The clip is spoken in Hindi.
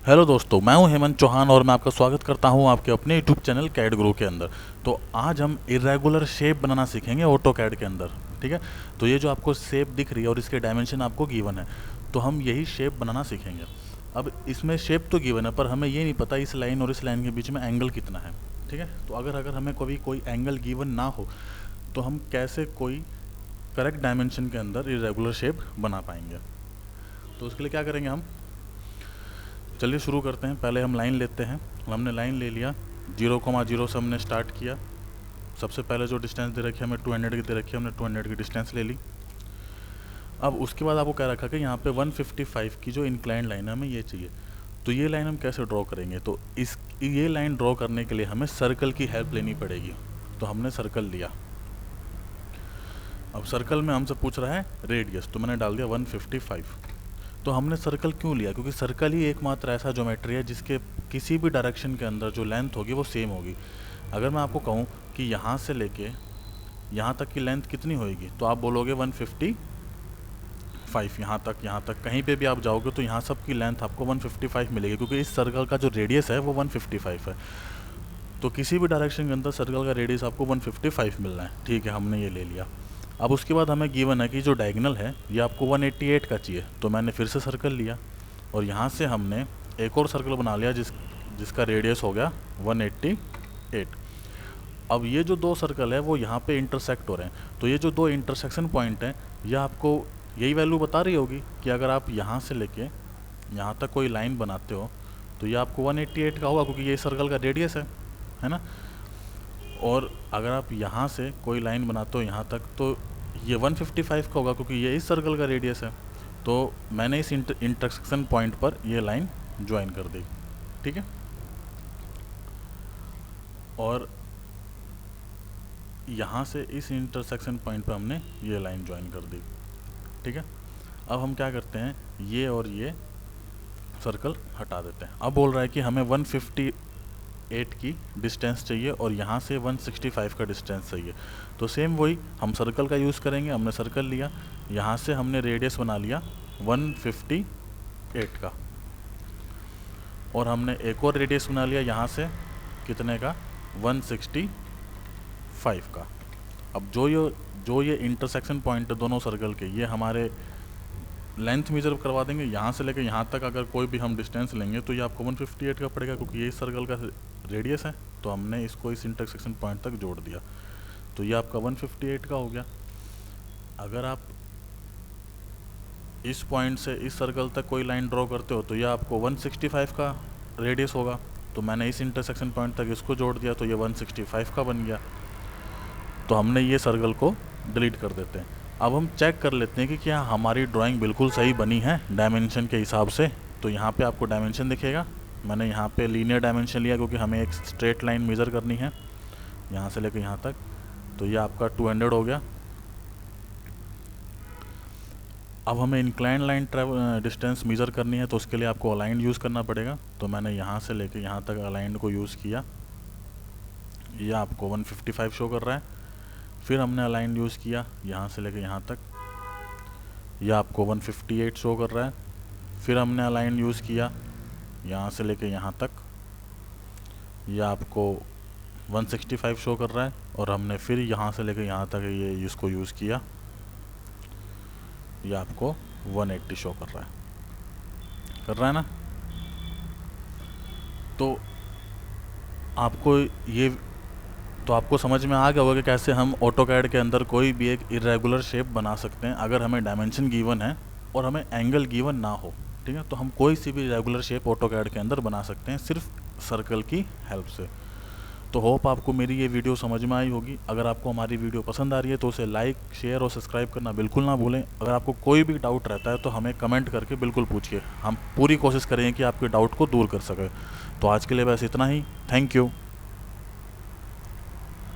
हेलो दोस्तों, मैं हूं हेमंत चौहान और मैं आपका स्वागत करता हूं आपके अपने यूट्यूब चैनल कैड गुरु के अंदर। तो आज हम इरेगुलर शेप बनाना सीखेंगे ऑटो कैड के अंदर। ठीक है, तो ये जो आपको शेप दिख रही है और इसके डायमेंशन आपको गिवन है, तो हम यही शेप बनाना सीखेंगे। अब इसमें शेप तो गिवन है, पर हमें ये नहीं पता इस लाइन और इस लाइन के बीच में एंगल कितना है। ठीक है, तो अगर अगर हमें कभी कोई एंगल गिवन ना हो तो हम कैसे कोई करेक्ट डायमेंशन के अंदर इरेगुलर शेप बना पाएंगे। तो उसके लिए क्या करेंगे हम, चलिए शुरू करते हैं। पहले हम लाइन लेते हैं। हमने लाइन ले लिया, 0,0 से हमने स्टार्ट किया। सबसे पहले जो डिस्टेंस दे रखी है हमें 200 की दे रखी है, हमने 200 की डिस्टेंस ले ली। अब उसके बाद आपको क्या रखा कि यहाँ पे 155 की जो इंक्लाइन लाइन है हमें ये चाहिए। तो ये लाइन हम कैसे ड्रॉ करेंगे, तो ये लाइन ड्रॉ करने के लिए हमें सर्कल की हेल्प लेनी पड़ेगी। तो हमने सर्कल लिया। अब सर्कल में हमसे पूछ रहा है रेडियस, तो मैंने डाल दिया 155। तो हमने सर्कल क्यों लिया, क्योंकि सर्कल ही एकमात्र ऐसा ज्योमेट्री है जिसके किसी भी डायरेक्शन के अंदर जो लेंथ होगी वो सेम होगी। अगर मैं आपको कहूँ कि यहाँ से लेके यहाँ तक की लेंथ कितनी होएगी, तो आप बोलोगे 155। यहाँ तक कहीं पे भी आप जाओगे तो यहाँ सब की लेंथ आपको 155 मिलेगी, क्योंकि इस सर्कल का जो रेडियस है वो 155 है। तो किसी भी डायरेक्शन के अंदर सर्कल का रेडियस आपको 155 मिलना है। ठीक है, हमने ये ले लिया। अब उसके बाद हमें गिवन है कि जो डायगोनल है ये आपको 188 का चाहिए। तो मैंने फिर से सर्कल लिया और यहाँ से हमने एक और सर्कल बना लिया जिसका रेडियस हो गया 188। अब ये जो दो सर्कल है वो यहाँ पे इंटरसेक्ट हो रहे हैं। तो ये जो दो इंटरसेक्शन पॉइंट हैं ये आपको यही वैल्यू बता रही होगी कि अगर आप यहाँ से लेके यहाँ तक कोई लाइन बनाते हो तो ये आपको 188 का होगा, क्योंकि ये सर्कल का रेडियस है ना। और अगर आप यहाँ से कोई लाइन बनाते हो यहाँ तक तो ये 155 का होगा, क्योंकि ये इस सर्कल का रेडियस है। तो मैंने इस इंटरसेक्शन पॉइंट पर ये लाइन ज्वाइन कर दी। ठीक है, और यहाँ से इस इंटरसेक्शन पॉइंट पर हमने ये लाइन ज्वाइन कर दी। ठीक है, अब हम क्या करते हैं, ये और ये सर्कल हटा देते हैं। अब बोल रहा है कि हमें 158 की डिस्टेंस चाहिए और यहाँ से 165 का डिस्टेंस चाहिए। तो सेम वही हम सर्कल का यूज़ करेंगे। हमने सर्कल लिया, यहाँ से हमने रेडियस बना लिया 158 का, और हमने एक और रेडियस बना लिया यहाँ से कितने का, 165 का। अब जो ये इंटरसेक्शन पॉइंट है दोनों सर्कल के, ये हमारे लेंथ मेजर करवा देंगे। यहाँ से लेकर यहाँ तक अगर कोई भी हम डिस्टेंस लेंगे तो ये आपको 158 का पड़ेगा, क्योंकि ये इस सर्कल का रेडियस है। तो हमने इसको इस इंटरसेक्शन पॉइंट तक जोड़ दिया, तो ये आपका 158 का हो गया। अगर आप इस पॉइंट से इस सर्कल तक कोई लाइन ड्रॉ करते हो तो ये आपको 165 का रेडियस होगा। तो मैंने इस इंटरसेक्शन पॉइंट तक इसको जोड़ दिया, तो ये 165 का बन गया। तो हमने ये सर्कल को डिलीट कर देते हैं। अब हम चेक कर लेते हैं कि क्या हमारी ड्राइंग बिल्कुल सही बनी है डायमेंशन के हिसाब से। तो यहाँ पे आपको डायमेंशन दिखेगा। मैंने यहाँ पे लीनियर डायमेंशन लिया, क्योंकि हमें एक स्ट्रेट लाइन मेज़र करनी है यहाँ से लेकर यहाँ तक। तो ये आपका 200 हो गया। अब हमें इंक्लाइन लाइन डिस्टेंस मेज़र करनी है, तो उसके लिए आपको अलाइन यूज़ करना पड़ेगा। तो मैंने यहाँ से लेकर यहाँ तक अलाइन को यूज़ किया। ये आपको 155 शो कर रहा है। फिर हमने अलाइन यूज़ किया यहाँ से लेकर यहाँ तक, यह आपको 158 शो कर रहा है। फिर हमने अलाइन यूज़ किया यहाँ से लेकर यहाँ तक, यह आपको 165 शो कर रहा है। और हमने फिर यहाँ से लेकर यहाँ तक ये इसको यूज़ किया, यह आपको 180 शो कर रहा है ना। तो आपको समझ में आ गया होगा कि कैसे हम ऑटोकैड के अंदर कोई भी एक इरेगुलर शेप बना सकते हैं अगर हमें डायमेंशन गिवन है और हमें एंगल गिवन ना हो। ठीक है, तो हम कोई सी भी रेगुलर शेप ऑटोकैड के अंदर बना सकते हैं सिर्फ सर्कल की हेल्प से। तो होप आपको मेरी ये वीडियो समझ में आई होगी। अगर आपको हमारी वीडियो पसंद आ रही है तो उसे लाइक, शेयर और सब्सक्राइब करना बिल्कुल ना भूलें। अगर आपको कोई भी डाउट रहता है तो हमें कमेंट करके बिल्कुल पूछिए, हम पूरी कोशिश करेंगे कि आपके डाउट को दूर कर सकें। तो आज के लिए बस इतना ही। Thank you.